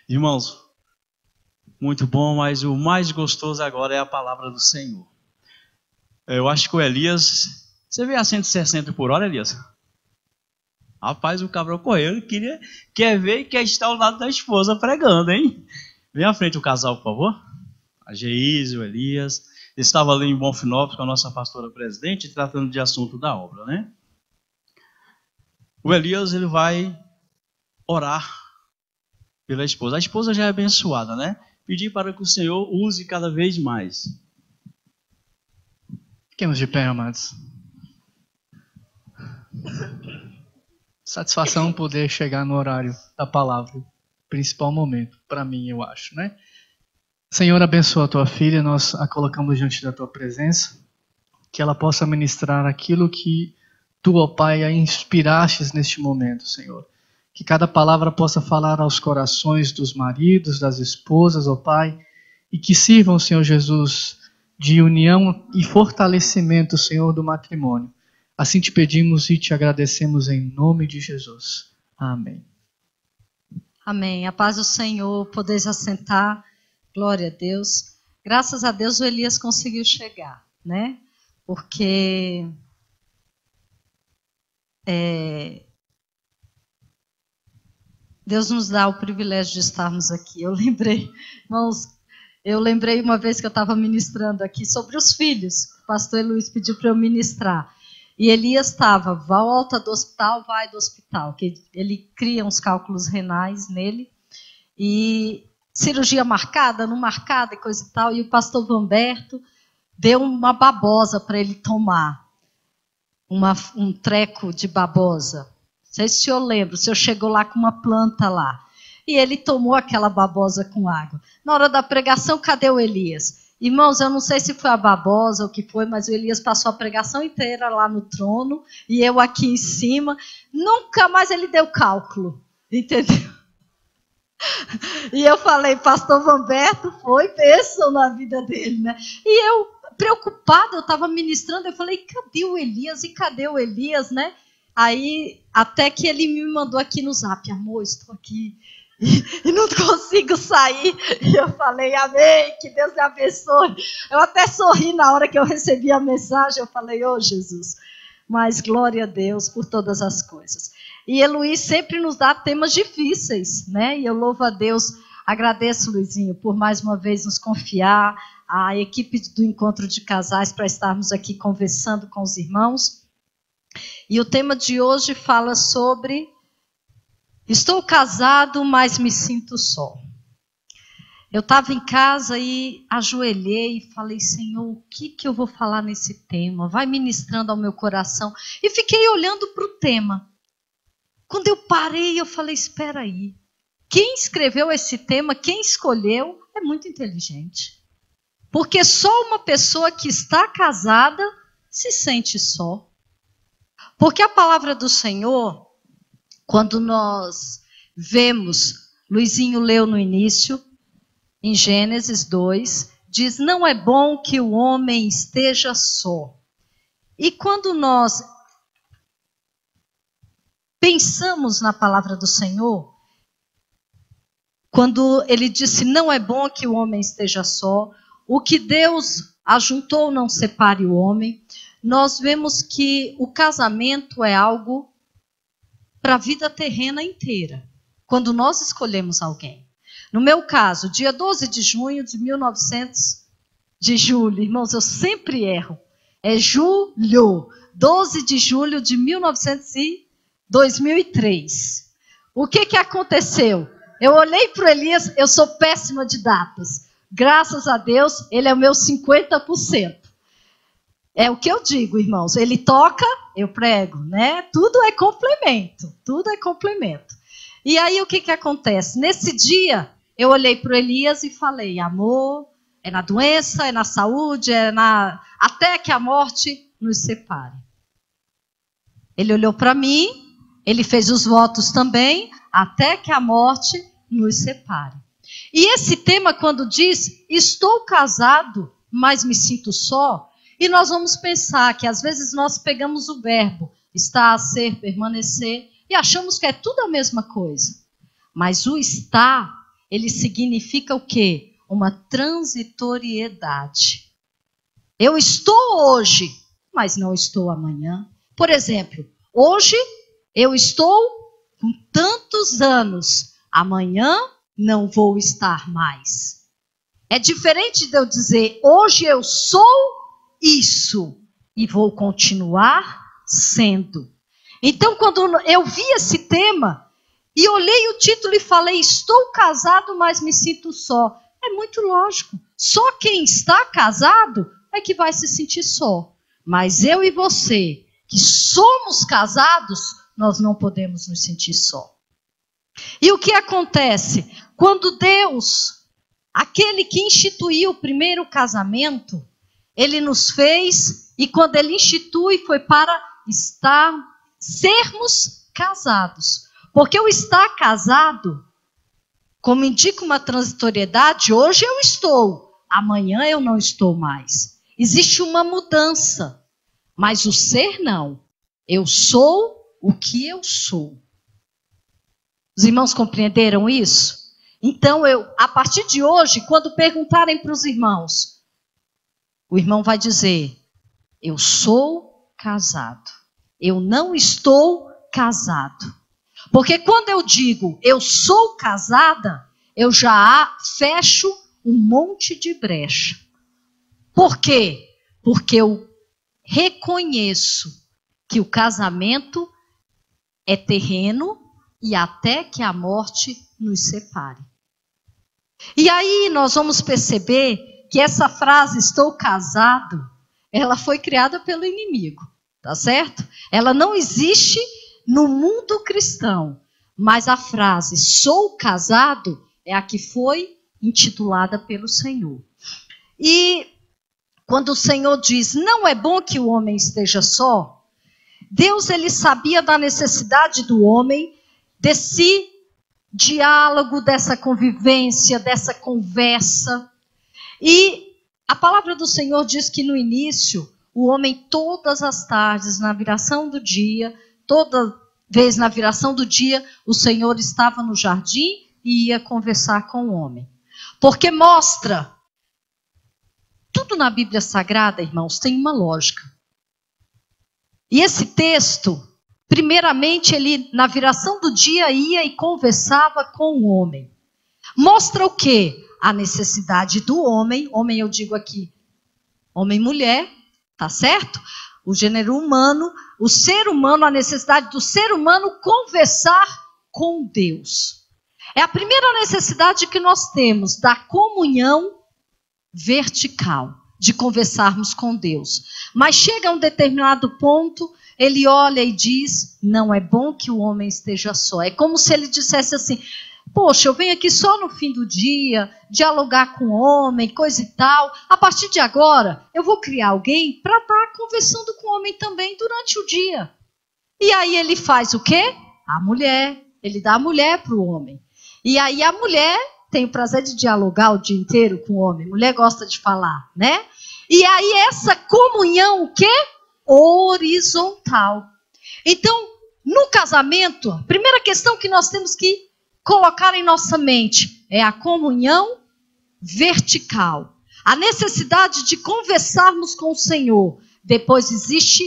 Irmãos, muito bom, mas o mais gostoso agora é a palavra do Senhor. Eu acho que o Elias... Você vê a 160 por hora, Elias? Rapaz, o cabral correu, ele quer ver e quer estar ao lado da esposa pregando, hein? Vem à frente o casal, por favor. A Geise, o Elias. Estava ali em Bonfinópolis com a nossa pastora presidente, tratando de assunto da obra, né? O Elias, ele vai orar pela esposa. A esposa já é abençoada, né? Pedir para que o Senhor use cada vez mais. Fiquemos de pé, amados. Satisfação poder chegar no horário da palavra. Principal momento, para mim, eu acho, né? Senhor, abençoa a tua filha, nós a colocamos diante da tua presença, que ela possa ministrar aquilo que tu, ó Pai, a inspirastes neste momento, Senhor. Que cada palavra possa falar aos corações dos maridos, das esposas, ó Pai, e que sirvam, Senhor Jesus, de união e fortalecimento, Senhor, do matrimônio. Assim te pedimos e te agradecemos em nome de Jesus. Amém. Amém. A paz do Senhor, podeis assentar. Glória a Deus. Graças a Deus o Elias conseguiu chegar, né? Porque Deus nos dá o privilégio de estarmos aqui. Eu lembrei, irmãos, uma vez que eu estava ministrando aqui sobre os filhos. O pastor Luiz pediu para eu ministrar. E Elias estava, volta do hospital, vai do hospital, que ele cria uns cálculos renais nele, e cirurgia marcada, não marcada e coisa e tal, e o pastor Vamberto deu uma babosa para ele tomar, um treco de babosa. Não sei se o senhor lembra, o senhor chegou lá com uma planta lá, e ele tomou aquela babosa com água. Na hora da pregação, cadê o Elias? Irmãos, eu não sei se foi a babosa ou o que foi, mas o Elias passou a pregação inteira lá no trono e eu aqui em cima. Nunca mais ele deu cálculo, entendeu? E eu falei, pastor Vamberto foi bênção na vida dele, né? E eu, preocupada, eu estava ministrando, eu falei, cadê o Elias? E cadê o Elias, né? Aí, até que ele me mandou aqui no zap, amor, estou aqui. E não consigo sair. E eu falei, amém, que Deus me abençoe. Eu até sorri na hora que eu recebi a mensagem. Eu falei, ô Jesus, mas glória a Deus por todas as coisas. E Luiz sempre nos dá temas difíceis, né? E eu louvo a Deus, agradeço, Luizinho, por mais uma vez nos confiar, a equipe do Encontro de Casais, para estarmos aqui conversando com os irmãos. E o tema de hoje fala sobre... Estou casado, mas me sinto só. Eu estava em casa e ajoelhei e falei, Senhor, o que eu vou falar nesse tema? Vai ministrando ao meu coração. E fiquei olhando para o tema. Quando eu parei, eu falei, espera aí. Quem escreveu esse tema, quem escolheu, é muito inteligente. Porque só uma pessoa que está casada se sente só. Porque a palavra do Senhor... Quando nós vemos, Luizinho leu no início, em Gênesis 2, diz, não é bom que o homem esteja só. E quando nós pensamos na palavra do Senhor, quando ele disse, não é bom que o homem esteja só, o que Deus ajuntou não separe o homem, nós vemos que o casamento é algo para a vida terrena inteira, quando nós escolhemos alguém. No meu caso, dia 12 de junho de 1900, de julho, irmãos, eu sempre erro, é julho, 12 de julho de 2003. O que aconteceu? Eu olhei para o Elias, eu sou péssima de datas, graças a Deus, ele é o meu 50%. É o que eu digo, irmãos, ele toca, eu prego, né? Tudo é complemento, tudo é complemento. E aí o que acontece? Nesse dia, eu olhei para o Elias e falei, amor, é na doença, é na saúde, até que a morte nos separe. Ele olhou para mim, ele fez os votos também, até que a morte nos separe. E esse tema, quando diz, estou casado, mas me sinto só, e nós vamos pensar que às vezes nós pegamos o verbo estar, ser, permanecer e achamos que é tudo a mesma coisa. Mas o estar, ele significa o quê? Uma transitoriedade. Eu estou hoje, mas não estou amanhã. Por exemplo, hoje eu estou com tantos anos, amanhã não vou estar mais. É diferente de eu dizer, hoje eu sou isso e vou continuar sendo. Então, quando eu vi esse tema e olhei o título e falei, estou casado, mas me sinto só. É muito lógico. Só quem está casado é que vai se sentir só. Mas eu e você, que somos casados, nós não podemos nos sentir só. E o que acontece? Quando Deus, aquele que instituiu o primeiro casamento, ele nos fez, e quando ele institui foi para sermos casados. Porque o estar casado, como indica uma transitoriedade, hoje eu estou, amanhã eu não estou mais. Existe uma mudança, mas o ser não. Eu sou o que eu sou. Os irmãos compreenderam isso? Então, a partir de hoje, quando perguntarem para os irmãos, o irmão vai dizer, eu sou casado. Eu não estou casado. Porque quando eu digo, eu sou casada, eu já fecho um monte de brecha. Por quê? Porque eu reconheço que o casamento é terreno e até que a morte nos separe. E aí nós vamos perceber que essa frase, estou casado, ela foi criada pelo inimigo, tá certo? Ela não existe no mundo cristão, mas a frase, sou casado, é a que foi intitulada pelo Senhor. E quando o Senhor diz, não é bom que o homem esteja só, Deus, ele sabia da necessidade do homem, desse diálogo, dessa convivência, dessa conversa. E a palavra do Senhor diz que no início, o homem todas as tardes, na viração do dia, toda vez na viração do dia, o Senhor estava no jardim e ia conversar com o homem. Porque mostra, tudo na Bíblia Sagrada, irmãos, tem uma lógica. E esse texto, primeiramente, ele na viração do dia ia e conversava com o homem. Mostra o quê? A necessidade do homem, homem eu digo aqui, homem e mulher, tá certo? O gênero humano, o ser humano, a necessidade do ser humano conversar com Deus. É a primeira necessidade que nós temos, da comunhão vertical, de conversarmos com Deus. Mas chega a um determinado ponto, ele olha e diz, não é bom que o homem esteja só. É como se ele dissesse assim, poxa, eu venho aqui só no fim do dia, dialogar com o homem, coisa e tal. A partir de agora, eu vou criar alguém para estar conversando com o homem também durante o dia. E aí ele faz o quê? A mulher. Ele dá a mulher para o homem. E aí a mulher tem o prazer de dialogar o dia inteiro com o homem. Mulher gosta de falar, né? E aí essa comunhão, o quê? Horizontal. Então, no casamento, a primeira questão que nós temos que colocar em nossa mente é a comunhão vertical. A necessidade de conversarmos com o Senhor. Depois existe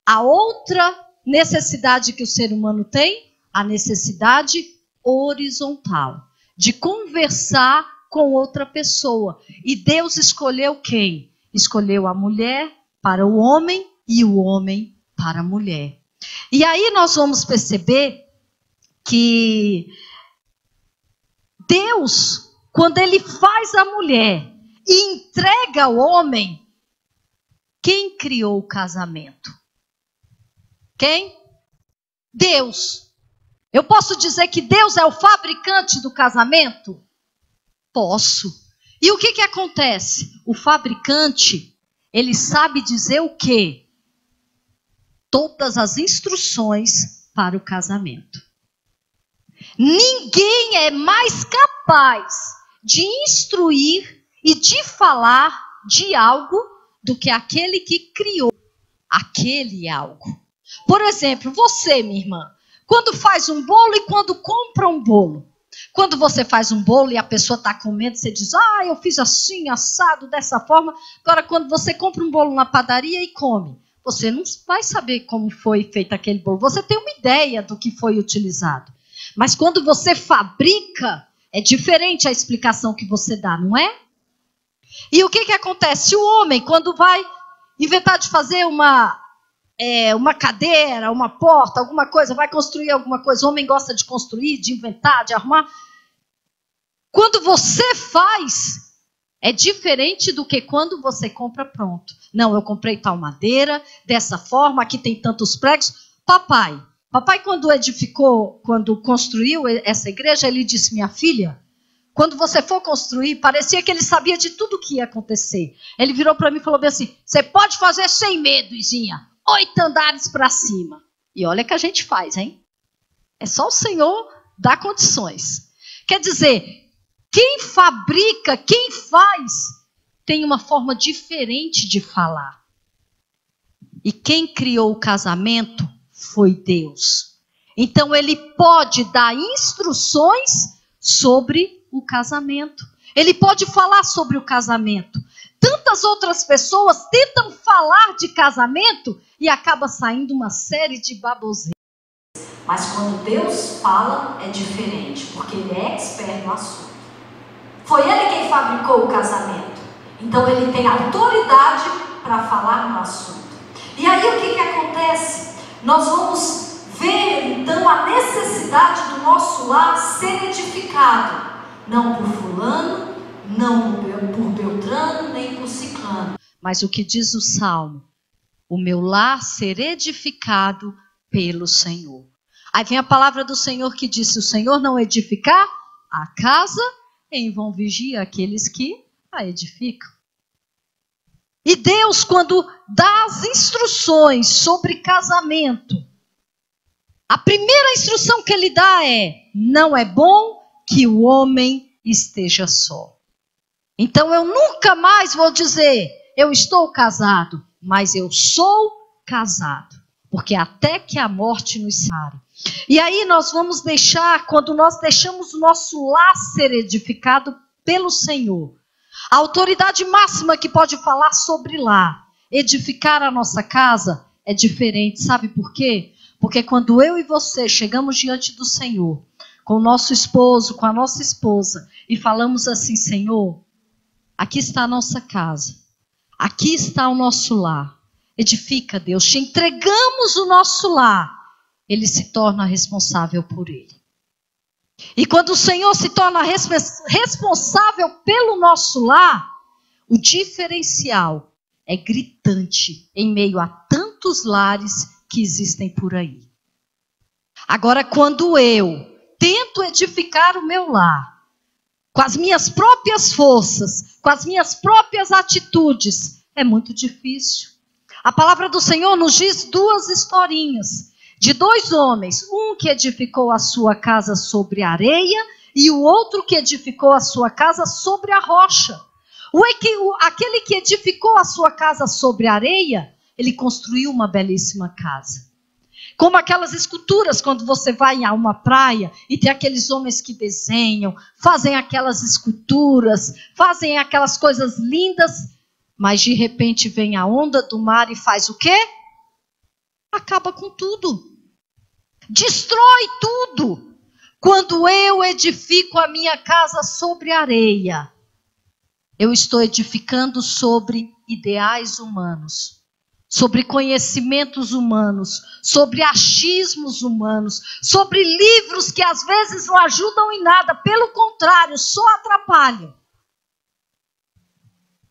a outra necessidade que o ser humano tem, a necessidade horizontal. De conversar com outra pessoa. E Deus escolheu quem? Escolheu a mulher para o homem e o homem para a mulher. E aí nós vamos perceber que Deus, quando ele faz a mulher e entrega ao homem, quem criou o casamento? Quem? Deus. Eu posso dizer que Deus é o fabricante do casamento? Posso. E o que acontece? O fabricante, ele sabe dizer o quê? Todas as instruções para o casamento. Ninguém é mais capaz de instruir e de falar de algo do que aquele que criou aquele algo. Por exemplo, você, minha irmã, quando faz um bolo e quando compra um bolo, Quando você faz um bolo e a pessoa está com medo, você diz, eu fiz assim, assado, dessa forma. Agora, quando você compra um bolo na padaria e come, você não vai saber como foi feito aquele bolo. Você tem uma ideia do que foi utilizado. Mas quando você fabrica, é diferente a explicação que você dá, não é? E o que acontece? O homem, quando vai inventar de fazer uma cadeira, uma porta, alguma coisa, vai construir alguma coisa, o homem gosta de construir, de inventar, de arrumar. Quando você faz, é diferente do que quando você compra pronto. Não, eu comprei tal madeira, dessa forma, aqui tem tantos pregos. Papai quando construiu essa igreja, ele disse, minha filha, quando você for construir, parecia que ele sabia de tudo que ia acontecer. Ele virou para mim e falou bem assim, você pode fazer sem medo, Izinha, 8 andares para cima. E olha que a gente faz, hein? É só o Senhor dar condições. Quer dizer, quem fabrica, quem faz, tem uma forma diferente de falar. E quem criou o casamento foi Deus. Então ele pode dar instruções sobre o casamento. Ele pode falar sobre o casamento. Tantas outras pessoas tentam falar de casamento e acaba saindo uma série de baboseiras. Mas quando Deus fala, é diferente, porque ele é expert no assunto. Foi ele quem fabricou o casamento. Então ele tem autoridade para falar no assunto. E aí o que acontece? Nós vamos ver então a necessidade do nosso lar ser edificado. Não por fulano, não por Beltrano, nem por ciclano. Mas o que diz o Salmo? O meu lar ser edificado pelo Senhor. Aí vem a palavra do Senhor que diz, se o Senhor não edificar a casa, em vão vigia aqueles que a edificam. E Deus, quando dá as instruções sobre casamento, a primeira instrução que ele dá é, não é bom que o homem esteja só. Então eu nunca mais vou dizer, eu estou casado, mas eu sou casado. Porque até que a morte nos separe. E aí nós vamos deixar, quando nós deixamos o nosso lar ser edificado pelo Senhor, a autoridade máxima que pode falar sobre lar, edificar a nossa casa, é diferente. Sabe por quê? Porque quando eu e você chegamos diante do Senhor, com o nosso esposo, com a nossa esposa, e falamos assim, Senhor, aqui está a nossa casa, aqui está o nosso lar, edifica, Deus, te entregamos o nosso lar, ele se torna responsável por ele. E quando o Senhor se torna responsável pelo nosso lar, o diferencial é gritante em meio a tantos lares que existem por aí. Agora, quando eu tento edificar o meu lar, com as minhas próprias forças, com as minhas próprias atitudes, é muito difícil. A palavra do Senhor nos diz 2 historinhas de 2 homens, um que edificou a sua casa sobre a areia e o outro que edificou a sua casa sobre a rocha. Aquele que edificou a sua casa sobre a areia, ele construiu uma belíssima casa. Como aquelas esculturas, quando você vai a uma praia e tem aqueles homens que desenham, fazem aquelas esculturas, fazem aquelas coisas lindas, mas de repente vem a onda do mar e faz o quê? Acaba com tudo. Destrói tudo. Quando eu edifico a minha casa sobre areia, eu estou edificando sobre ideais humanos, sobre conhecimentos humanos, sobre achismos humanos, sobre livros que às vezes não ajudam em nada, pelo contrário, só atrapalham.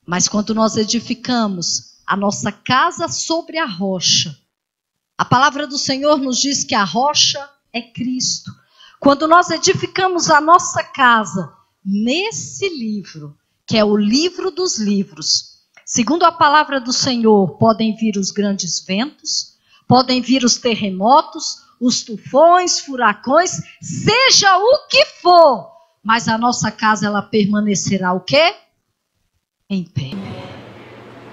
Mas quando nós edificamos a nossa casa sobre a rocha, a palavra do Senhor nos diz que a rocha é Cristo. Quando nós edificamos a nossa casa nesse livro, que é o livro dos livros, segundo a palavra do Senhor, podem vir os grandes ventos, podem vir os terremotos, os tufões, furacões, seja o que for, mas a nossa casa ela permanecerá o quê? Em pé.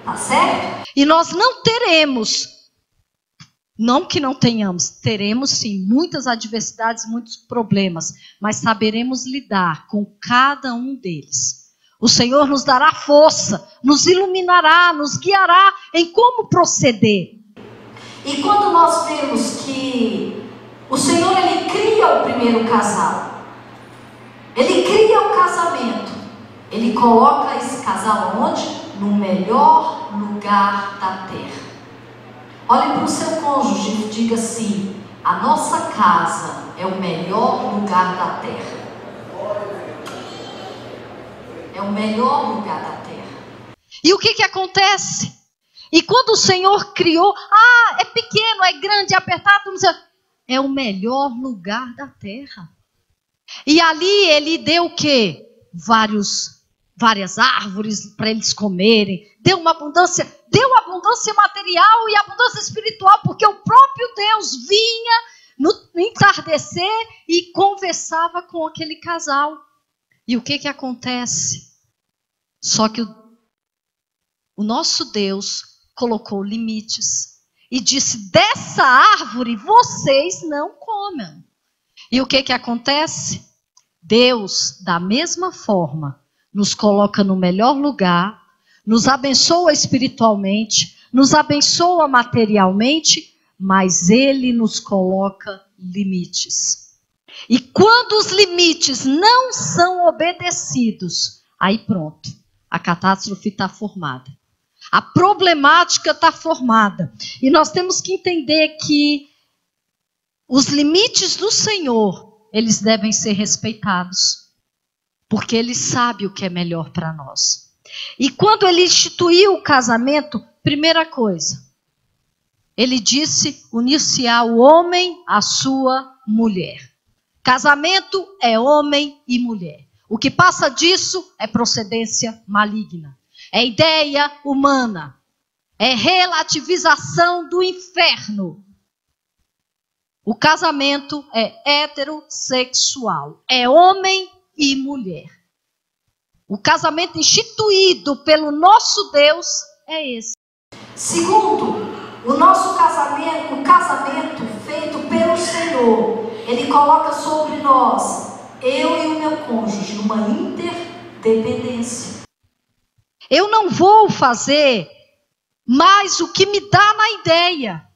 Tá certo? E nós não teremos Não que não tenhamos, teremos sim muitas adversidades, muitos problemas, mas saberemos lidar com cada um deles. O Senhor nos dará força, nos iluminará, nos guiará em como proceder. E quando nós vemos que o Senhor, Ele cria o primeiro casal, Ele cria o casamento, Ele coloca esse casal onde? No melhor lugar da terra. Olhe para o seu cônjuge e diga assim: a nossa casa é o melhor lugar da terra. É o melhor lugar da terra. E o que acontece? E quando o Senhor criou, é pequeno, é grande, é apertado, é o melhor lugar da terra. E ali Ele deu o quê? Várias árvores para eles comerem, deu abundância material e abundância espiritual, porque o próprio Deus vinha no entardecer e conversava com aquele casal. E o que acontece? Só que o nosso Deus colocou limites e disse: dessa árvore vocês não comam. E o que acontece? Deus, da mesma forma, nos coloca no melhor lugar, nos abençoa espiritualmente, nos abençoa materialmente, mas Ele nos coloca limites. E quando os limites não são obedecidos, aí pronto, a catástrofe está formada. A problemática está formada. E nós temos que entender que os limites do Senhor, eles devem ser respeitados. Porque Ele sabe o que é melhor para nós. E quando Ele instituiu o casamento, primeira coisa, Ele disse: unir-se-á o homem à sua mulher. Casamento é homem e mulher. O que passa disso é procedência maligna. É ideia humana. É relativização do inferno. O casamento é heterossexual. É homem e mulher. O casamento instituído pelo nosso Deus é esse. Segundo, o nosso casamento, o casamento feito pelo Senhor, Ele coloca sobre nós, eu e o meu cônjuge, uma interdependência. Eu não vou fazer mais o que me dá na ideia.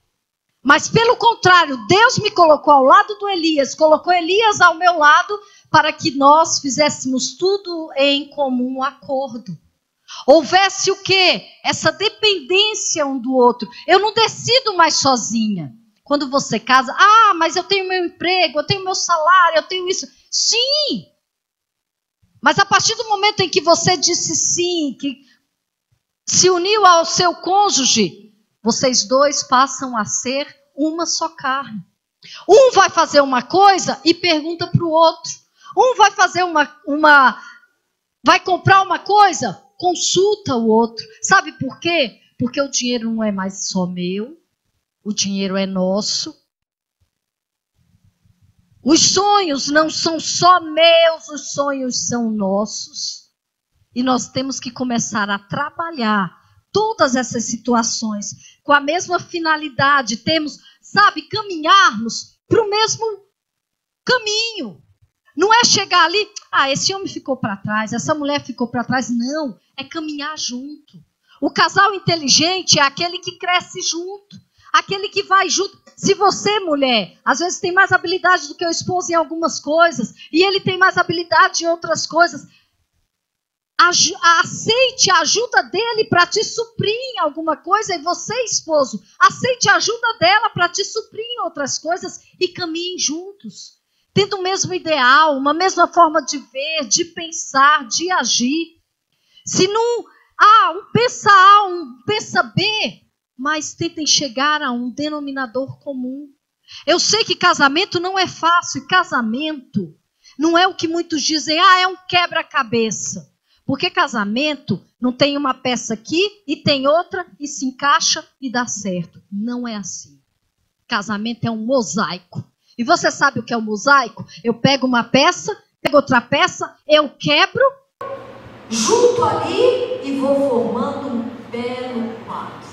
Mas pelo contrário, Deus me colocou ao lado do Elias, colocou Elias ao meu lado, para que nós fizéssemos tudo em comum acordo. Houvesse o quê? Essa dependência um do outro. Eu não decido mais sozinha. Quando você casa, mas eu tenho meu emprego, eu tenho meu salário, eu tenho isso. Sim! Mas a partir do momento em que você disse sim, que se uniu ao seu cônjuge, vocês dois passam a ser uma só carne. Um vai fazer uma coisa e pergunta para o outro. Um vai fazer vai comprar uma coisa, consulta o outro. Sabe por quê? Porque o dinheiro não é mais só meu, o dinheiro é nosso. Os sonhos não são só meus, os sonhos são nossos. E nós temos que começar a trabalhar todas essas situações com a mesma finalidade. Temos, caminharmos para o mesmo caminho. Não é chegar ali, esse homem ficou para trás, essa mulher ficou para trás. Não, é caminhar junto. O casal inteligente é aquele que cresce junto, aquele que vai junto. Se você, mulher, às vezes tem mais habilidade do que o esposo em algumas coisas, e ele tem mais habilidade em outras coisas, aceite a ajuda dele para te suprir em alguma coisa, e você, esposo, aceite a ajuda dela para te suprir em outras coisas, e caminhem juntos, tendo o mesmo ideal, uma mesma forma de ver, de pensar, de agir. Se não, um pensa A, um pensa B, mas tentem chegar a um denominador comum. Eu sei que casamento não é fácil, casamento não é o que muitos dizem, é um quebra-cabeça. Porque casamento não tem uma peça aqui e tem outra e se encaixa e dá certo. Não é assim. Casamento é um mosaico. E você sabe o que é um mosaico? Eu pego uma peça, pego outra peça, eu quebro, junto ali e vou formando um belo quadro.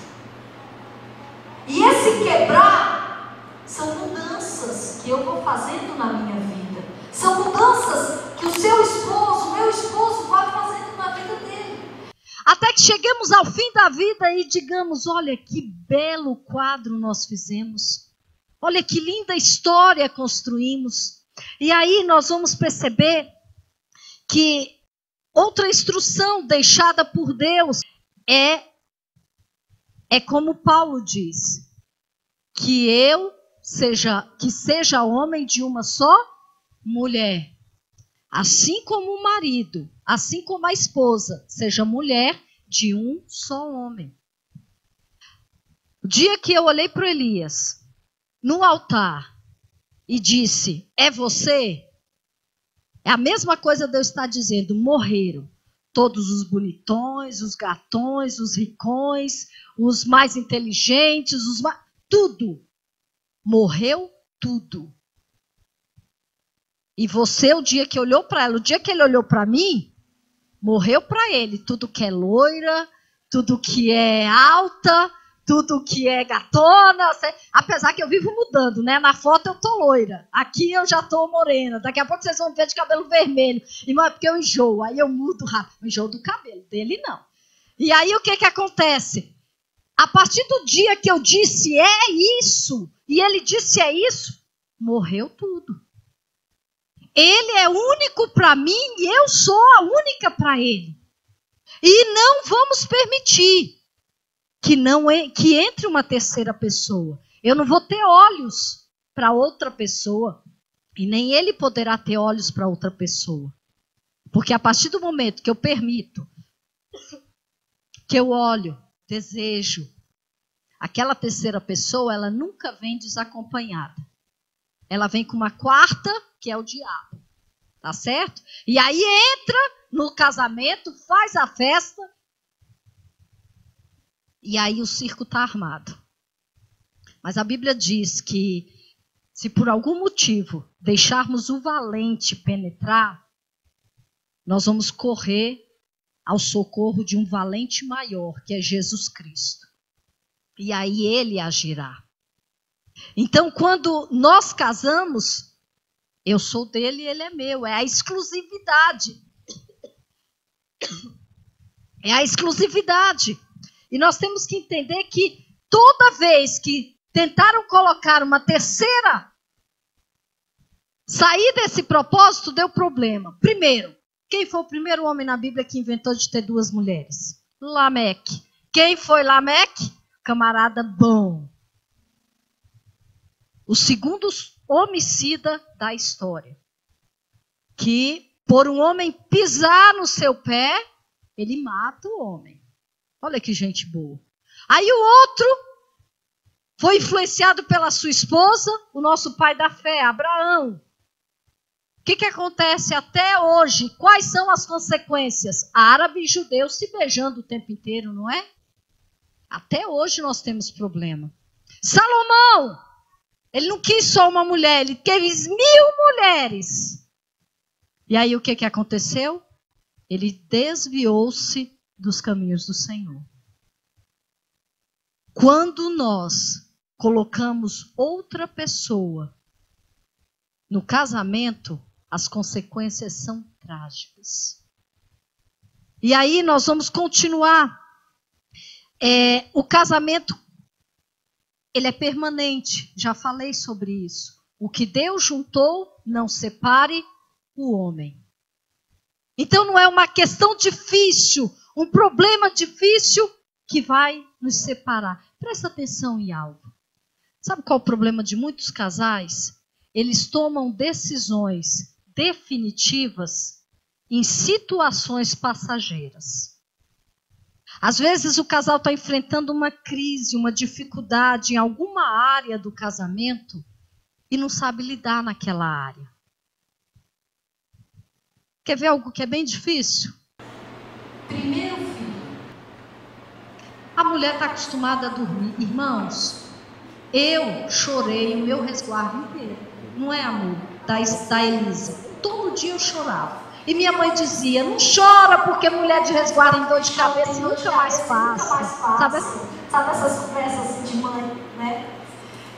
E esse quebrar São mudanças que eu vou fazendo na minha vida. São mudanças que o seu esposo, o meu esposo vai fazendo na vida dele. Até que cheguemos ao fim da vida e digamos, olha que belo quadro nós fizemos. Olha que linda história construímos. E aí nós vamos perceber que outra instrução deixada por Deus é como Paulo diz, que seja homem de uma só mulher, assim como o marido, assim como a esposa, seja mulher de um só homem. O dia que eu olhei para Elias no altar e disse, é você? É a mesma coisa Deus está dizendo, morreram todos os bonitões, os gatões, os ricões, os mais inteligentes, tudo. Morreu tudo. E você, o dia que olhou para ela, o dia que ele olhou para mim, morreu para ele tudo que é loira, tudo que é alta, tudo que é gatona, apesar que eu vivo mudando, né? Na foto eu tô loira, aqui eu já tô morena, daqui a pouco vocês vão ver de cabelo vermelho, e não é porque eu enjoo, aí eu mudo rápido, eu enjoo do cabelo, dele não. E aí o que acontece? A partir do dia que eu disse é isso, e ele disse é isso, morreu tudo. Ele é único para mim e eu sou a única para ele. E não vamos permitir que entre uma terceira pessoa. Eu não vou ter olhos para outra pessoa e nem ele poderá ter olhos para outra pessoa. Porque a partir do momento que eu permito, que eu olho, desejo, aquela terceira pessoa, ela nunca vem desacompanhada. Ela vem com uma quarta, que é o diabo. Tá certo? E aí entra no casamento, faz a festa, e aí o circo está armado. Mas a Bíblia diz que se por algum motivo deixarmos o valente penetrar, nós vamos correr ao socorro de um valente maior, que é Jesus Cristo. E aí ele agirá. Então, quando nós casamos, eu sou dele e ele é meu. É a exclusividade. É a exclusividade. E nós temos que entender que toda vez que tentaram colocar uma terceira, sair desse propósito, deu problema. Primeiro, quem foi o primeiro homem na Bíblia que inventou de ter duas mulheres? Lameque. Quem foi Lameque? Camarada bom. O segundo homicida da história. Que, por um homem pisar no seu pé, ele mata o homem. Olha que gente boa. Aí o outro foi influenciado pela sua esposa, o nosso pai da fé, Abraão. O que acontece até hoje? Quais são as consequências? Árabe e judeu se beijando o tempo inteiro, não é? Até hoje nós temos problema. Salomão, ele não quis só uma mulher, ele quis 1000 mulheres. E aí o que aconteceu? Ele desviou-se dos caminhos do Senhor. Quando nós colocamos outra pessoa no casamento, as consequências são trágicas. E aí nós vamos continuar. O casamento, ele é permanente. Já falei sobre isso. O que Deus juntou, não separe o homem. Então não é uma questão difícil, um problema difícil que vai nos separar. Presta atenção em algo. Sabe qual é o problema de muitos casais? Eles tomam decisões definitivas em situações passageiras. Às vezes o casal está enfrentando uma crise, uma dificuldade em alguma área do casamento e não sabe lidar naquela área. Quer ver algo que é bem difícil? Primeiro filho. A mulher está acostumada a dormir. Irmãos, eu chorei o meu resguardo inteiro. Não é, amor? Da Elisa. Todo dia eu chorava. E minha mãe dizia, não chora porque mulher de resguardo em dor de cabeça nunca mais passa. Sabe essas conversas assim de mãe, né?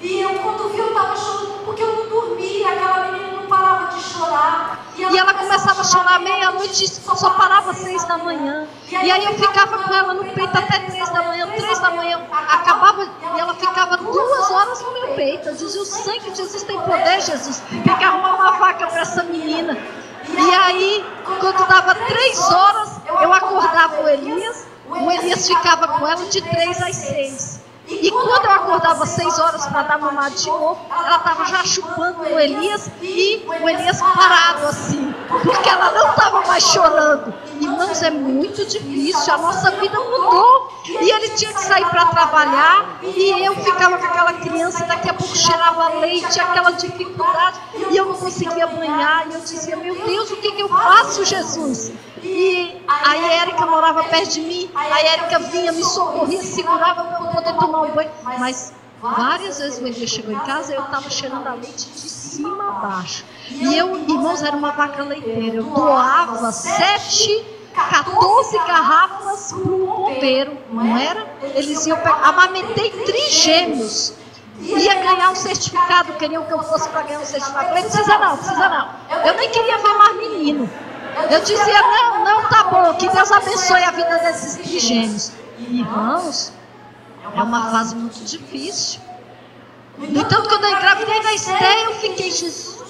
E eu, quando vi, eu estava chorando porque eu não dormia. Aquela menina não parava de chorar. E ela começava a chorar meia-noite, só parava às 6 da manhã. E aí eu ficava com ela no peito até 3 da manhã. 3 da manhã acabava e ela ficava 2 horas no meu peito. Eu dizia, o sangue de Jesus tem poder, Jesus. Tem que arrumar uma vaca para essa menina. E aí, quando dava 3 horas, eu acordava o Elias ficava com ela de 3 às 6. E quando eu acordava às 6 horas para dar mamar de novo, ela estava já chupando o Elias e o Elias parado assim, porque ela não estava mais chorando. Irmãos, é muito difícil, a nossa vida mudou. E ele tinha que sair para trabalhar e eu ficava com aquela criança, daqui a pouco cheirava leite, aquela dificuldade, e eu não conseguia banhar. E eu dizia, meu Deus, o que eu faço, Jesus? E a Érica morava perto de mim, a Érica vinha, me socorria, segurava para eu poder tomar um banho. Mas várias vezes o Elias chegou em casa e eu estava cheirando a leite de cima a baixo. E eu, irmãos, era uma vaca leiteira. Eu doava 14 garrafas para um bombeiro, não era? Eles iam pegar, amamentei trigêmeos. Ia ganhar um certificado, queriam que eu fosse para ganhar um certificado. Eu falei, precisa não. Eu nem queria ver mais menino. Eu dizia, não, tá bom, que Deus abençoe a vida desses trigêmeos. Irmãos, é uma fase muito difícil. No entanto, quando eu engravidei da Esté, eu fiquei, Jesus.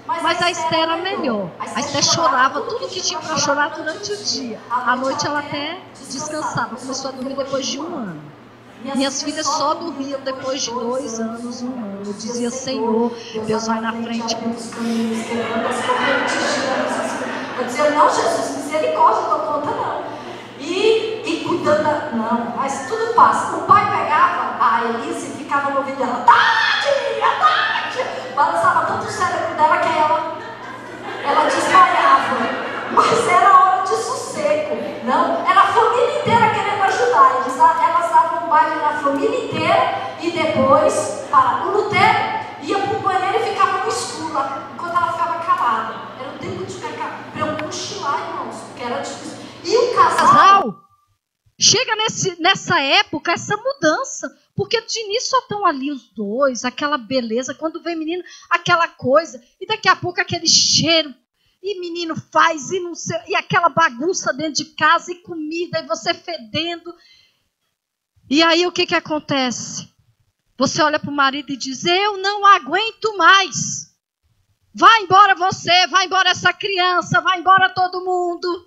Mas a Esté era melhor. A Esté chorava tudo que tinha para chorar durante o dia. À noite ela até descansava, começou a dormir depois de 1 ano. Minhas filhas só dormiam depois de 2 anos, 1 ano. Eu dizia, Senhor, Deus vai na frente. Eu dizia, não, Jesus, misericórdia, não dou conta não. E cuidando, não, mas tudo passa. O pai pegava a Elise e ficava no ouvido dela, Tati, balançava tanto o cérebro dela que ela desmaiava. Mas era hora de sossego, não? Era a família inteira querendo ajudar. Elas davam um baile na família inteira e depois, o Lutero ia para o banheiro e ficava no escuro, enquanto ela ficava calada. Era o tempo de ficar para eu cochilar, irmãos, porque era difícil. E o casal chega nessa época, essa mudança, porque de início só estão ali os dois, aquela beleza, quando vem menino, aquela coisa, e daqui a pouco aquele cheiro, e menino faz, e não sei, e aquela bagunça dentro de casa, e comida, e você fedendo. E aí o que acontece? Você olha para o marido e diz, eu não aguento mais. Vai embora você, vai embora essa criança, vai embora todo mundo.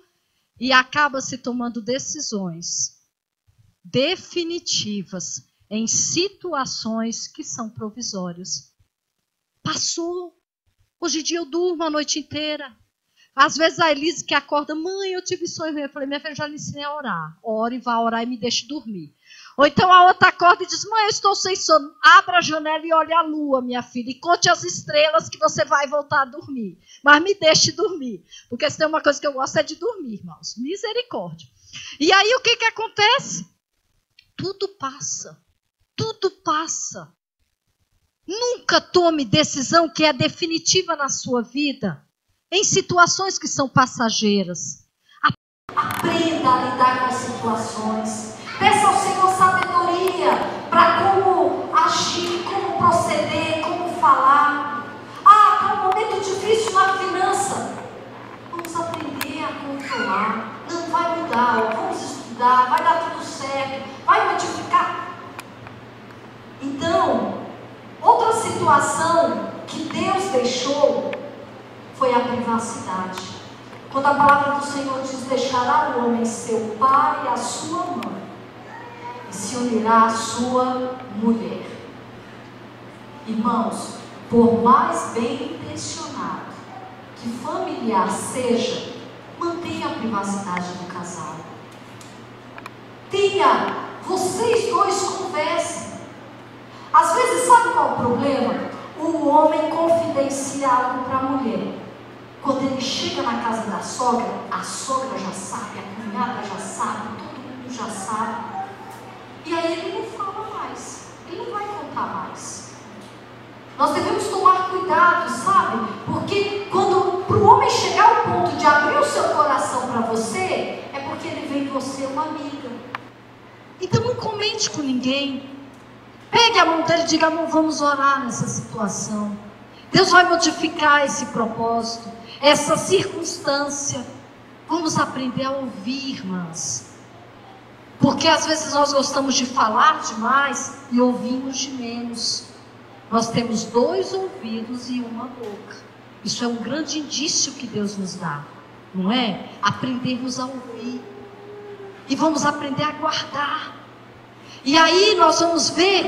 E acaba se tomando decisões definitivas em situações que são provisórias. Passou. Hoje em dia eu durmo a noite inteira. Às vezes a Elise que acorda, mãe, eu tive sonho. Eu falei, minha filha, eu já lhe ensinei a orar. Ore, vá orar e me deixe dormir. Ou então a outra acorda e diz, mãe, eu estou sem sono. Abra a janela e olhe a lua, minha filha. E conte as estrelas que você vai voltar a dormir. Mas me deixe dormir. Porque se tem uma coisa que eu gosto é de dormir, irmãos. Misericórdia. E aí o que acontece? Tudo passa. Tudo passa. Nunca tome decisão que é definitiva na sua vida. Em situações que são passageiras. Aprenda a lidar com as situações. Peça ao Senhor sabedoria para como agir, como proceder, como falar. Está um momento difícil na finança. Vamos aprender a controlar. Não vai mudar, vamos estudar, vai dar tudo certo, vai modificar. Então, outra situação que Deus deixou foi a privacidade. Quando a palavra do Senhor diz, deixará o homem seu pai e a sua mãe, e se unirá à sua mulher. Irmãos, por mais bem intencionado que familiar seja, mantenha a privacidade do casal. Vocês dois conversem. Às vezes, sabe qual é o problema? O homem confidencia algo para a mulher. Quando ele chega na casa da sogra, a sogra já sabe, a cunhada já sabe, todo mundo já sabe. E aí ele não fala mais, ele não vai contar mais. Nós devemos tomar cuidado, sabe? Porque quando para o homem chegar ao ponto de abrir o seu coração para você, é porque ele vê em você uma amiga. Então não comente com ninguém. Pegue a mão dele e diga: amor, vamos orar nessa situação. Deus vai modificar esse propósito, essa circunstância. Vamos aprender a ouvir, irmãs. Porque às vezes nós gostamos de falar demais e ouvimos de menos. Nós temos 2 ouvidos e uma boca. Isso é um grande indício que Deus nos dá, não é? Aprendermos a ouvir. E vamos aprender a guardar. E aí nós vamos ver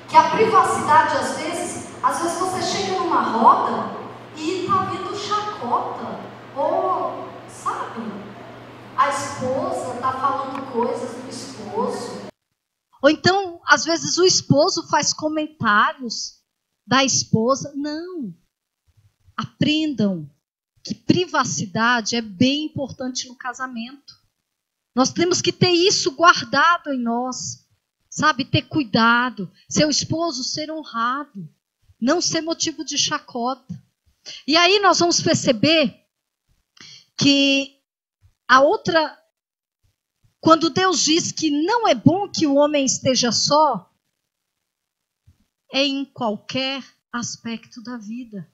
que a privacidade, às vezes você chega numa roda e está vindo chacota. Ou, sabe, a esposa está falando coisas do esposo. Ou então, às vezes o esposo faz comentários da esposa. Não. Aprendam que privacidade é bem importante no casamento. Nós temos que ter isso guardado em nós. Sabe, ter cuidado. Seu esposo ser honrado. Não ser motivo de chacota. E aí nós vamos perceber que a outra... Quando Deus diz que não é bom que o homem esteja só, é em qualquer aspecto da vida.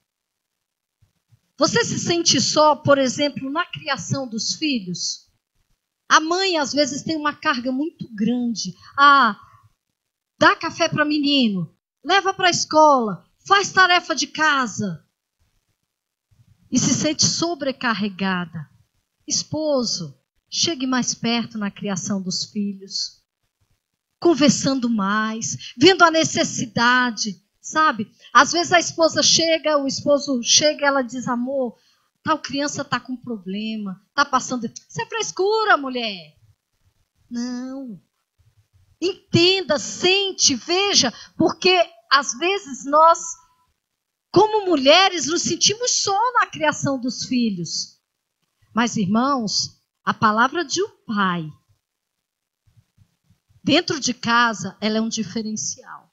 Você se sente só, por exemplo, na criação dos filhos? A mãe, às vezes, tem uma carga muito grande. Dá café para menino, leva para a escola, faz tarefa de casa. E se sente sobrecarregada. Esposo, chegue mais perto na criação dos filhos. Conversando mais, vendo a necessidade, sabe? Às vezes a esposa chega, o esposo chega, ela diz: amor, tal criança está com problema, está passando... Isso é frescura, mulher. Não. Entenda, sente, veja, porque às vezes nós, como mulheres, nos sentimos só na criação dos filhos. Mas, irmãos, a palavra de um pai, dentro de casa, ela é um diferencial.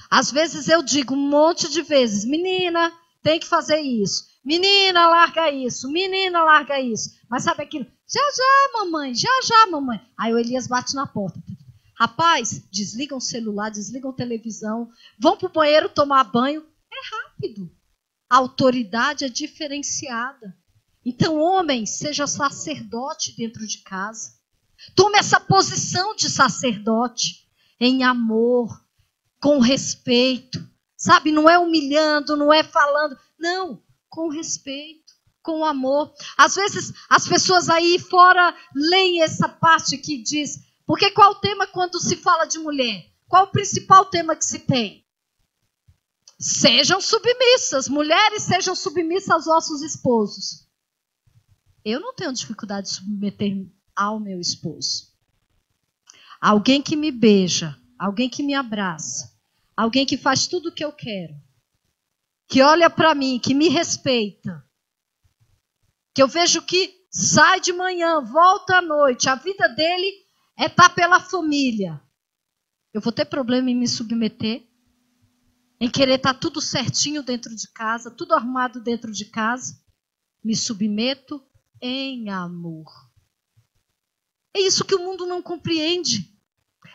Às vezes eu digo um monte de vezes: menina, tem que fazer isso. Menina, larga isso. Menina, larga isso. Mas sabe aquilo? Já, já, mamãe. Já, já, mamãe. Aí o Elias bate na porta. Rapaz, desligam o celular, desligam a televisão, vão para o banheiro tomar banho. É rápido. A autoridade é diferenciada. Então, homem, seja sacerdote dentro de casa. Tome essa posição de sacerdote em amor, com respeito. Sabe, não é humilhando, não é falando. Não, com respeito, com amor. Às vezes, as pessoas aí fora leem essa parte que diz... Porque qual o tema quando se fala de mulher? Qual o principal tema que se tem? Sejam submissas. Mulheres, sejam submissas aos vossos esposos. Eu não tenho dificuldade de submeter ao meu esposo. Alguém que me beija, alguém que me abraça, alguém que faz tudo o que eu quero, que olha para mim, que me respeita, que eu vejo que sai de manhã, volta à noite, a vida dele é estar pela família. Eu vou ter problema em me submeter, em querer estar tudo certinho dentro de casa, tudo arrumado dentro de casa. Me submeto em amor. É isso que o mundo não compreende.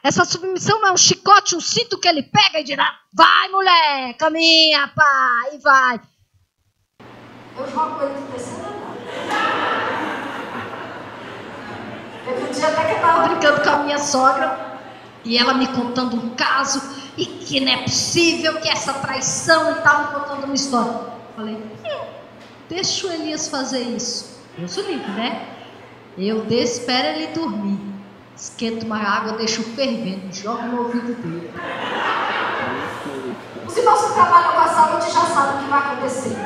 Essa submissão não é um chicote, um cinto que ele pega e dirá: vai, mulher, caminha, pá, e vai. Eu jogo ele do terceiro andar. Eu dia até que eu estava brincando com a minha sogra e ela me contando um caso e que não é possível, que essa traição e tal, me contando uma história. Falei: deixa o Elias fazer isso. Deus o livre, né? Eu espero ele dormir. Esquento uma água, deixo fervendo, jogo no ouvido dele. Se você trabalha com a saúde, já sabe o que vai acontecer.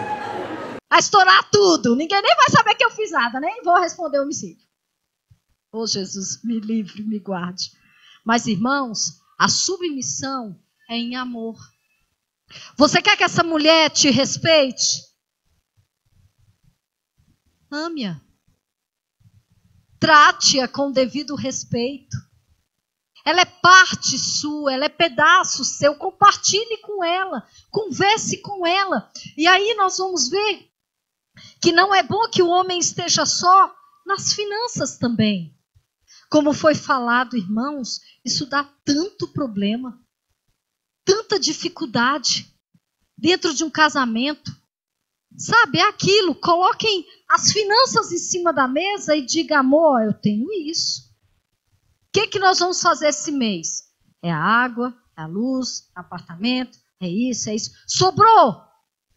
Vai estourar tudo. Ninguém nem vai saber que eu fiz nada. Nem vou responder o homicídio. Oh, Jesus, me livre, me guarde. Mas, irmãos, a submissão é em amor. Você quer que essa mulher te respeite? Ame-a. Trate-a com devido respeito. Ela é parte sua, ela é pedaço seu. Compartilhe com ela, converse com ela. E aí nós vamos ver que não é bom que o homem esteja só nas finanças também. Como foi falado, irmãos, isso dá tanto problema, tanta dificuldade dentro de um casamento. Sabe, é aquilo, coloquem as finanças em cima da mesa e diga, amor, eu tenho isso. O que nós vamos fazer esse mês? É a água, é a luz, é apartamento, é isso, é isso. Sobrou?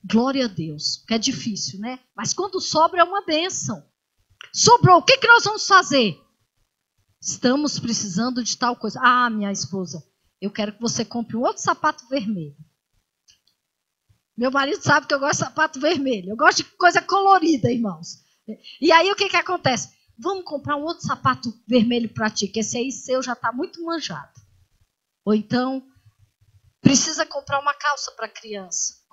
Glória a Deus, que é difícil, né? Mas quando sobra é uma bênção. Sobrou, o que nós vamos fazer? Estamos precisando de tal coisa. Ah, minha esposa, eu quero que você compre um outro sapato vermelho. Meu marido sabe que eu gosto de sapato vermelho. Eu gosto de coisa colorida, irmãos. E aí o que acontece? Vamos comprar um outro sapato vermelho para ti, que esse aí seu já está muito manjado. Ou então, precisa comprar uma calça para a criança.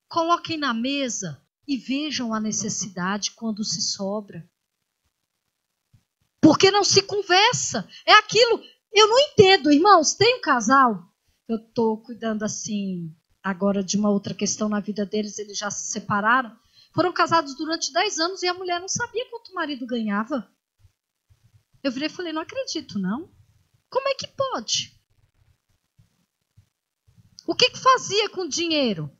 Coloquem na mesa e vejam a necessidade quando se sobra. Porque não se conversa. É aquilo. Eu não entendo, irmãos. Tem um casal, eu estou cuidando assim agora de uma outra questão na vida deles, eles já se separaram. Foram casados durante 10 anos e a mulher não sabia quanto o marido ganhava. Eu virei e falei, não acredito, não. Como é que pode? O que fazia com o dinheiro?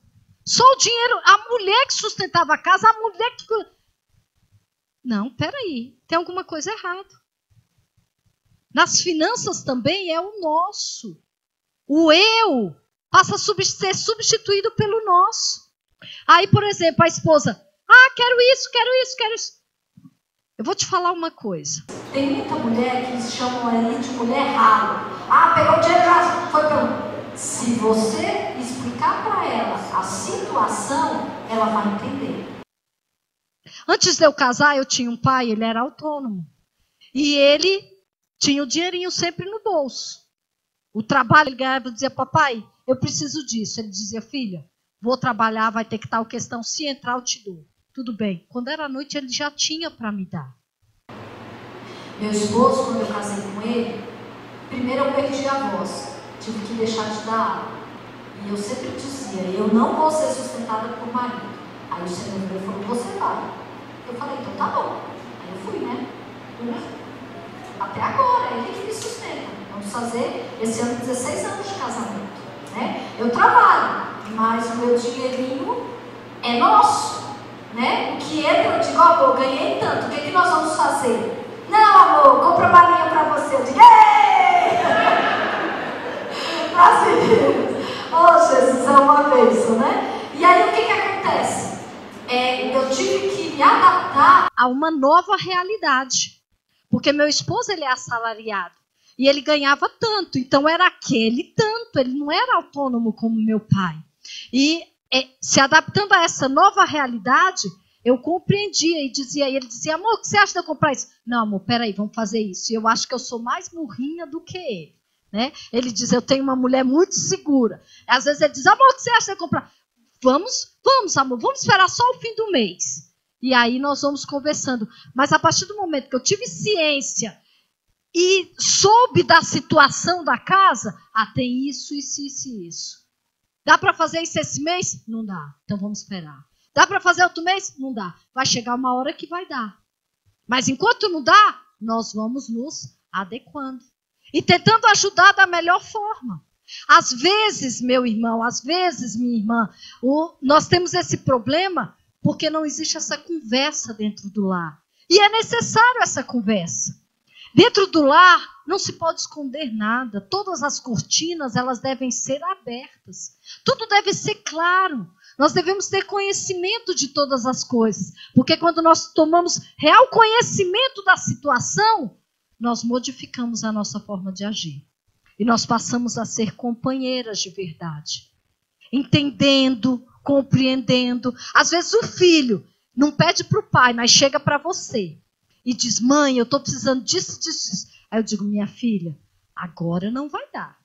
Só o dinheiro, a mulher que sustentava a casa, a mulher que... Não, peraí, tem alguma coisa errada. Nas finanças também é o nosso. O eu passa a ser substituído pelo nosso. Aí, por exemplo, a esposa, quero isso, quero isso, quero isso. Eu vou te falar uma coisa. Tem muita mulher que eles chamam ali de mulher rala. Pegou o dinheiro, já foi pelo... Se você explicar para ela a situação, ela vai entender. Antes de eu casar, eu tinha um pai, ele era autônomo. E ele tinha o dinheirinho sempre no bolso. O trabalho, ele ganhava e dizia, papai, eu preciso disso. Ele dizia, filha, vou trabalhar, vai ter que tal questão, se entrar eu te dou. Tudo bem. Quando era noite, ele já tinha para me dar. Meu esposo, quando eu casei com ele, primeiro eu perdi a voz. Tive que deixar de dar aula. E eu sempre dizia, eu não vou ser sustentada por marido. Aí o Senhor falou, você vai. Eu falei, então tá bom. Aí eu fui, né? Até agora, ele que me sustenta. Vamos fazer esse ano 16 anos de casamento. Né? Eu trabalho, mas o meu dinheirinho é nosso. Né? O que entra, eu digo, amor, ganhei tanto, o que nós vamos fazer? Não, amor, compra balinha pra você. Eu digo, Jesus, é uma bênção, né? E aí o que acontece? Eu tive que me adaptar a uma nova realidade. Porque meu esposo, ele é assalariado. E ele ganhava tanto. Então era aquele tanto. Ele não era autônomo como meu pai. E se adaptando a essa nova realidade, eu compreendia e ele dizia, amor, o que você acha de eu comprar isso? Não, amor, peraí, vamos fazer isso. E eu acho que eu sou mais burrinha do que ele. Né? Ele diz, eu tenho uma mulher muito segura. Às vezes ele diz, amor, o que você acha de eu comprar? Vamos, amor, vamos esperar só o fim do mês. E aí nós vamos conversando. Mas a partir do momento que eu tive ciência e soube da situação da casa, tem isso, isso, isso e isso. Dá para fazer isso esse mês? Não dá. Então vamos esperar. Dá para fazer outro mês? Não dá. Vai chegar uma hora que vai dar. Mas enquanto não dá, nós vamos nos adequando. E tentando ajudar da melhor forma. Às vezes, meu irmão, às vezes, minha irmã, nós temos esse problema porque não existe essa conversa dentro do lar. E é necessário essa conversa. Dentro do lar, não se pode esconder nada. Todas as cortinas, elas devem ser abertas. Tudo deve ser claro. Nós devemos ter conhecimento de todas as coisas. Porque quando nós tomamos real conhecimento da situação, nós modificamos a nossa forma de agir. E nós passamos a ser companheiras de verdade. Entendendo, compreendendo. Às vezes o filho não pede para o pai, mas chega para você. E diz, mãe, eu estou precisando disso, disso, disso. Aí eu digo, minha filha, agora não vai dar.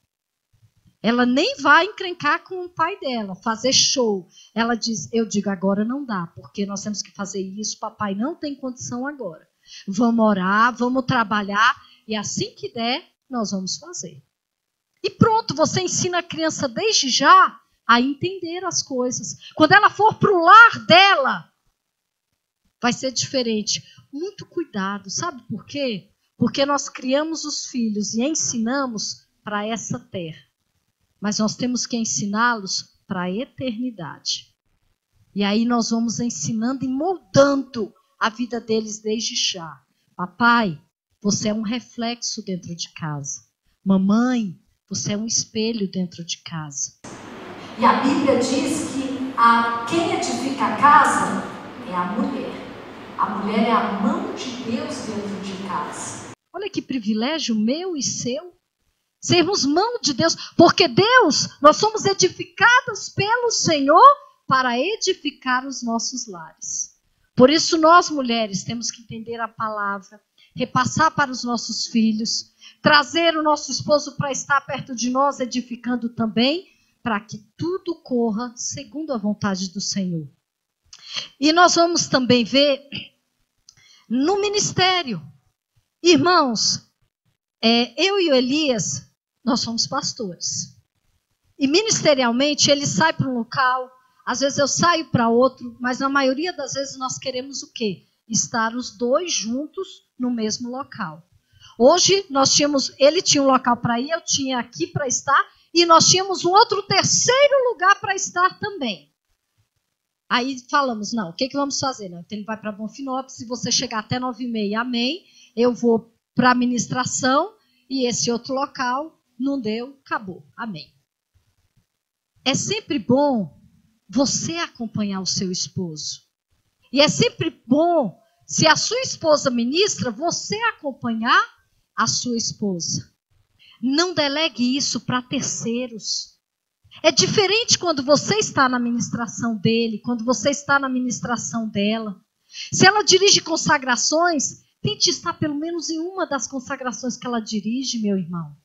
Ela nem vai encrencar com o pai dela, fazer show. Ela diz, eu digo, agora não dá, porque nós temos que fazer isso, papai não tem condição agora. Vamos orar, vamos trabalhar, e assim que der, nós vamos fazer. E pronto, você ensina a criança desde já a entender as coisas. Quando ela for para o lar dela, vai ser diferente. Muito cuidado, sabe por quê? Porque nós criamos os filhos e ensinamos para essa terra. Mas nós temos que ensiná-los para a eternidade. E aí nós vamos ensinando e moldando a vida deles desde já. Papai, você é um reflexo dentro de casa. Mamãe, você é um espelho dentro de casa. E a Bíblia diz que quem edifica a casa é a mulher. A mulher é a mão de Deus dentro de casa. Olha que privilégio meu e seu. Sermos mão de Deus. Porque Deus, nós somos edificados pelo Senhor para edificar os nossos lares. Por isso nós, mulheres, temos que entender a palavra, repassar para os nossos filhos, trazer o nosso esposo para estar perto de nós, edificando também, para que tudo corra segundo a vontade do Senhor. E nós vamos também ver no ministério. Irmãos, eu e o Elias, nós somos pastores. E ministerialmente ele sai para um local, às vezes eu saio para outro, mas na maioria das vezes nós queremos o quê? Estar os dois juntos no mesmo local. Hoje ele tinha um local para ir, eu tinha aqui para estar, e nós tínhamos um outro terceiro lugar para estar também. Aí falamos, não, o que vamos fazer? Não, então ele vai para Bonfinópolis, se você chegar até 9h30, amém, eu vou para a ministração, e esse outro local não deu, acabou, amém. É sempre bom você acompanhar o seu esposo. E é sempre bom, se a sua esposa ministra, você acompanhar a sua esposa. Não delegue isso para terceiros. É diferente quando você está na ministração dele, quando você está na ministração dela. Se ela dirige consagrações, tente estar pelo menos em uma das consagrações que ela dirige, meu irmão.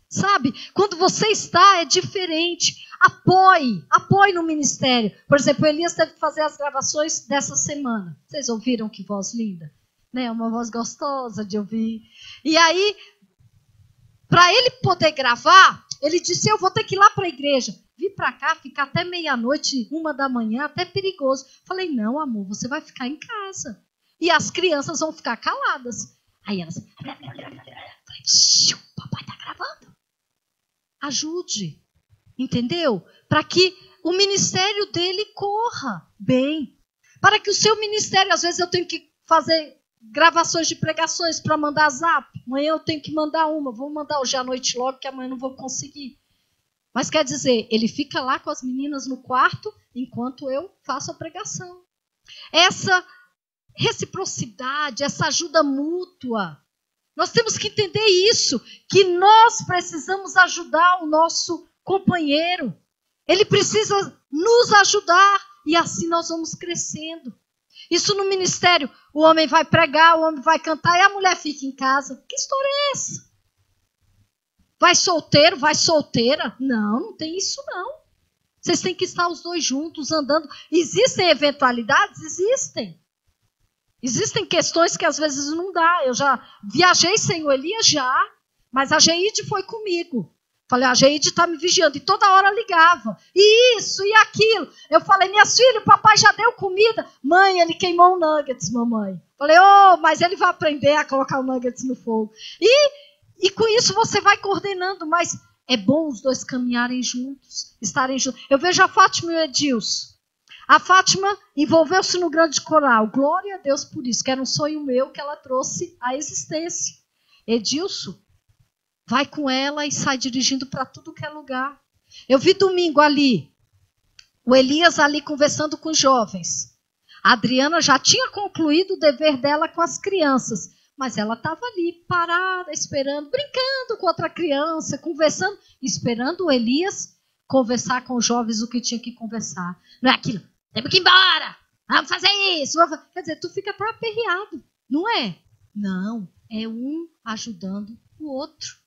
Sabe? Quando você está, é diferente. Apoie no ministério. Por exemplo, o Elias teve que fazer as gravações dessa semana. Vocês ouviram que voz linda? Né? Uma voz gostosa de ouvir. E aí, para ele poder gravar, ele disse, eu vou ter que ir lá para a igreja. Vir para cá, ficar até meia-noite, 1h, até perigoso. Falei, não, amor, você vai ficar em casa. E as crianças vão ficar caladas. Aí elas... Papai está gravando. Ajude, entendeu? Para que o ministério dele corra bem. Para que o seu ministério, às vezes eu tenho que fazer gravações de pregações para mandar zap. Amanhã eu tenho que mandar uma, vou mandar hoje à noite logo, que amanhã não vou conseguir. Mas quer dizer, ele fica lá com as meninas no quarto, enquanto eu faço a pregação. Essa reciprocidade, essa ajuda mútua. Nós temos que entender isso, que nós precisamos ajudar o nosso companheiro. Ele precisa nos ajudar e assim nós vamos crescendo. Isso no ministério, o homem vai pregar, o homem vai cantar e a mulher fica em casa. Que história é essa? Vai solteiro, vai solteira? Não, não tem isso não. Vocês têm que estar os dois juntos, andando. Existem eventualidades? Existem. Existem questões que às vezes não dá. Eu já viajei sem o Elias, mas a Geide foi comigo. Falei, a Geide está me vigiando. E toda hora ligava. E isso, e aquilo. Eu falei, minhas filhas, o papai já deu comida. Mãe, ele queimou um nuggets, mamãe. Falei, mas ele vai aprender a colocar o nuggets no fogo. E com isso você vai coordenando. Mas é bom os dois caminharem juntos, estarem juntos. Eu vejo a Fátima e o Edilson. A Fátima envolveu-se no grande coral. Glória a Deus por isso, que era um sonho meu que ela trouxe à existência. Edilson vai com ela e sai dirigindo para tudo que é lugar. Eu vi domingo ali, o Elias ali conversando com os jovens. A Adriana já tinha concluído o dever dela com as crianças, mas ela estava ali parada, esperando, brincando com outra criança, conversando, esperando o Elias conversar com os jovens o que tinha que conversar. Não é aquilo, temos que ir embora, vamos fazer isso. Quer dizer, tu fica até aperreado, não é? Não, é um ajudando o outro.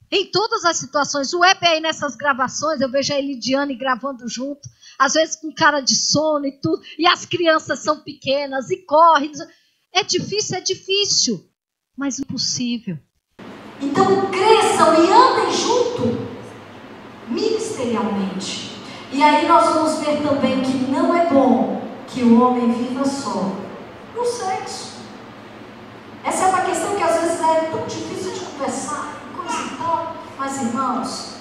Em todas as situações, o Web aí nessas gravações, eu vejo a Elidiane gravando junto, às vezes com cara de sono e tudo, e as crianças são pequenas e correm. É difícil, mas impossível. Então cresçam e andem junto, ministerialmente. E aí nós vamos ver também que não é bom que o homem viva só no sexo. Essa é uma questão que às vezes é tão difícil de conversar, coisa e tal. Mas, irmãos,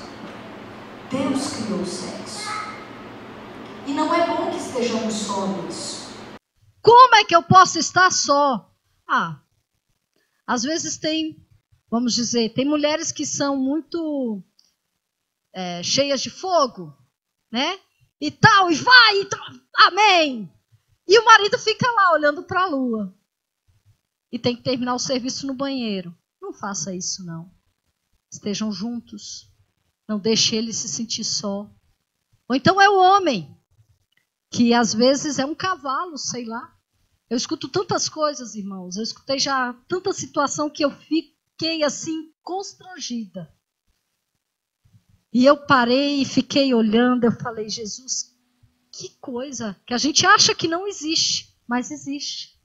Deus criou o sexo. E não é bom que estejamos só nisso. Como é que eu posso estar só? Às vezes vamos dizer, tem mulheres que são muito cheias de fogo, né? E tal, e vai, e tal, amém. E o marido fica lá olhando para a lua. E tem que terminar o serviço no banheiro. Não faça isso, não. Estejam juntos. Não deixe ele se sentir só. Ou então é o homem, que às vezes é um cavalo, sei lá. Eu escuto tantas coisas, irmãos. Eu escutei já tanta situação que eu fiquei assim, constrangida. E eu parei e fiquei olhando. Eu falei, Jesus, que coisa que a gente acha que não existe, mas existe.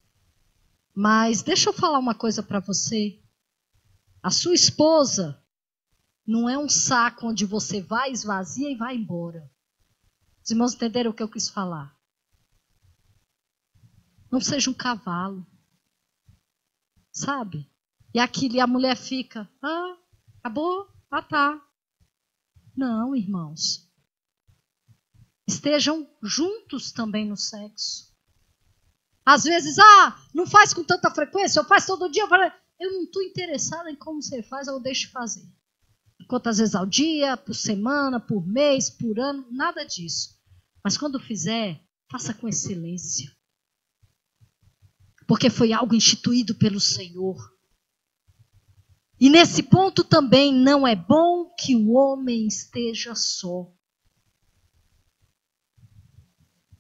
Mas deixa eu falar uma coisa para você. A sua esposa não é um saco onde você vai, esvazia e vai embora. Os irmãos entenderam o que eu quis falar? Não seja um cavalo. Sabe? E a mulher fica, acabou? Tá. Não, irmãos. Estejam juntos também no sexo. Às vezes, não faz com tanta frequência, eu faço todo dia. Eu não estou interessada em como você faz, eu deixo de fazer. Quantas vezes ao dia, por semana, por mês, por ano, nada disso. Mas quando fizer, faça com excelência. Porque foi algo instituído pelo Senhor. E nesse ponto também não é bom que o homem esteja só.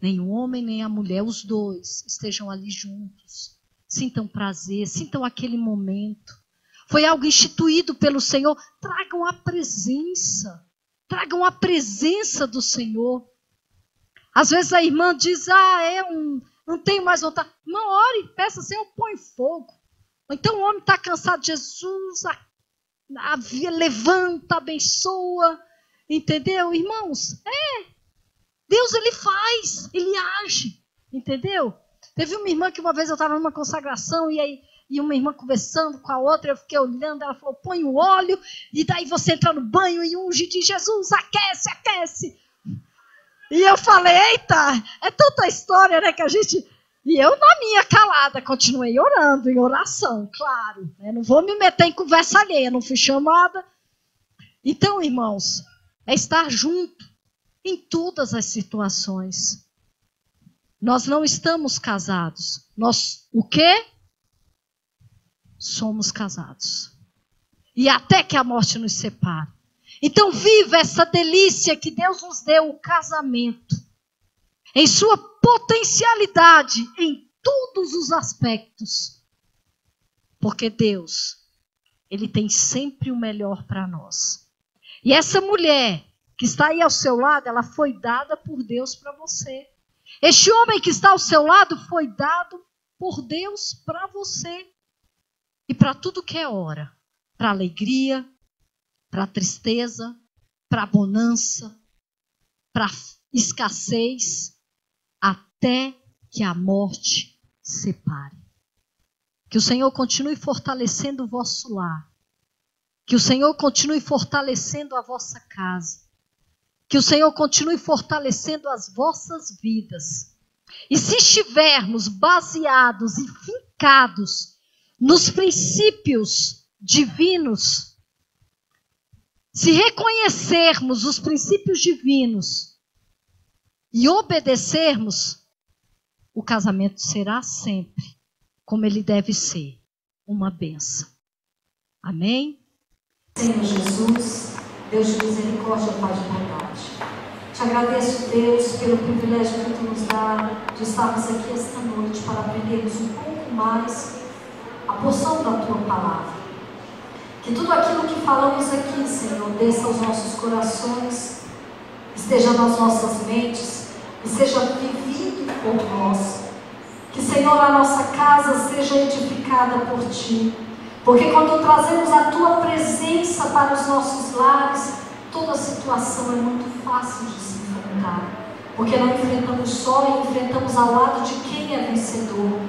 Nem o homem, nem a mulher, os dois estejam ali juntos. Sintam prazer, sintam aquele momento. Foi algo instituído pelo Senhor. Tragam a presença. Tragam a presença do Senhor. Às vezes a irmã diz, não tenho mais vontade. Não, ore, peça, Senhor, põe fogo. Ou então o homem está cansado, Jesus, levanta, abençoa. Entendeu, irmãos? Deus, ele faz, ele age. Entendeu? Teve uma irmã que uma vez eu estava numa consagração e uma irmã conversando com a outra, eu fiquei olhando, ela falou, põe o óleo, e daí você entra no banho e unge de Jesus, aquece, aquece. E eu falei, eita, é tanta história, né, que a gente... E eu, na minha calada, continuei orando, em oração, claro. Né? Não vou me meter em conversa alheia, não fui chamada. Então, irmãos, é estar junto em todas as situações. Nós não estamos casados. Nós, o quê? Somos casados. E até que a morte nos separe. Então, viva essa delícia que Deus nos deu, o casamento. Em sua potencialidade, em todos os aspectos. Porque Deus, ele tem sempre o melhor para nós. E essa mulher que está aí ao seu lado, ela foi dada por Deus para você. Este homem que está ao seu lado foi dado por Deus para você. E para tudo que é hora. Para alegria, para tristeza, para bonança, para escassez, até que a morte separe. Que o Senhor continue fortalecendo o vosso lar. Que o Senhor continue fortalecendo a vossa casa. Que o Senhor continue fortalecendo as vossas vidas. E se estivermos baseados e fincados nos princípios divinos, se reconhecermos os princípios divinos e obedecermos, o casamento será sempre, como ele deve ser, uma bênção. Amém? Senhor Jesus, Deus de misericórdia, Pai de bondade. Te agradeço, Deus, pelo privilégio que Tu nos dá de estarmos aqui esta noite para aprendermos um pouco mais a porção da Tua palavra. Que tudo aquilo que falamos aqui, Senhor, desça aos nossos corações, esteja nas nossas mentes e seja vivido por nós. Que, Senhor, a nossa casa seja edificada por Ti. Porque quando trazemos a Tua presença para os nossos lares, toda situação é muito fácil de se enfrentar. Porque não enfrentamos só e enfrentamos ao lado de quem é vencedor.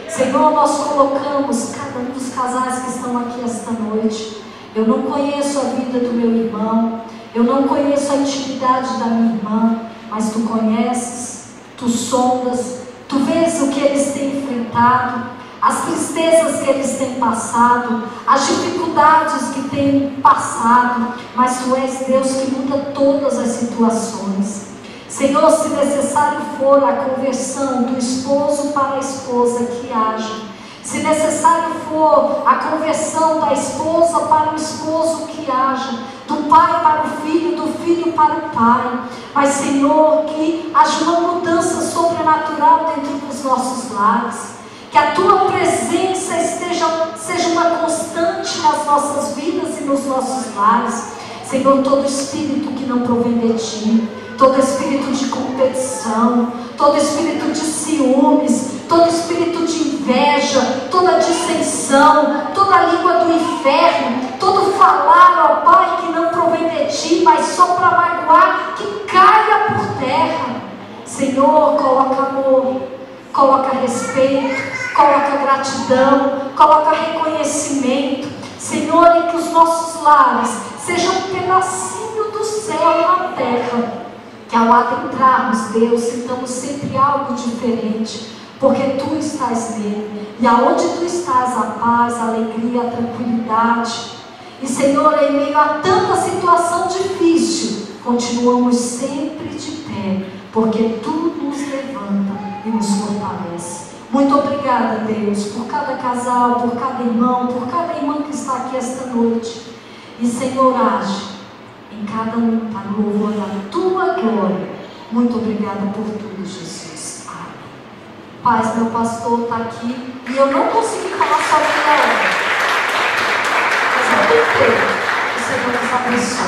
Senhor, nós colocamos cada um dos casais que estão aqui esta noite. Eu não conheço a vida do meu irmão, eu não conheço a intimidade da minha irmã, mas Tu conheces, Tu sondas, Tu vês o que eles têm enfrentado, as tristezas que eles têm passado, as dificuldades que têm passado, mas Tu és Deus que muda todas as situações. Senhor, se necessário for a conversão do esposo para a esposa, que haja. Se necessário for a conversão da esposa para o esposo, que haja. Do pai para o filho, do filho para o pai. Mas, Senhor, que haja uma mudança sobrenatural dentro dos nossos lares. Que a Tua presença seja uma constante nas nossas vidas e nos nossos lares. Senhor, todo espírito que não provém de Ti, todo espírito de competição, todo espírito de ciúmes, todo espírito de inveja, toda dissensão, toda língua do inferno, todo falar, ó Pai, que não provém de Ti, mas só para magoar, que caia por terra. Senhor, coloca amor, coloca respeito, coloca gratidão, coloca reconhecimento. Senhor, em que os nossos lares sejam um pedacinho do céu na terra. Que ao adentrarmos, Deus, sintamos sempre algo diferente, porque Tu estás nele, e aonde Tu estás, a paz, a alegria, a tranquilidade. E, Senhor, em meio a tanta situação difícil, continuamos sempre de pé, porque Tu nos levanta e nos fortalece. Muito obrigada, Deus, por cada casal, por cada irmão, por cada irmã que está aqui esta noite. E, Senhor, age em cada um para o louvor da Tua glória. Muito obrigada por tudo, Jesus. Amém. Paz, meu pastor está aqui e eu não consegui falar sobre a obra, mas eu tentei. O Senhor nos abençoe.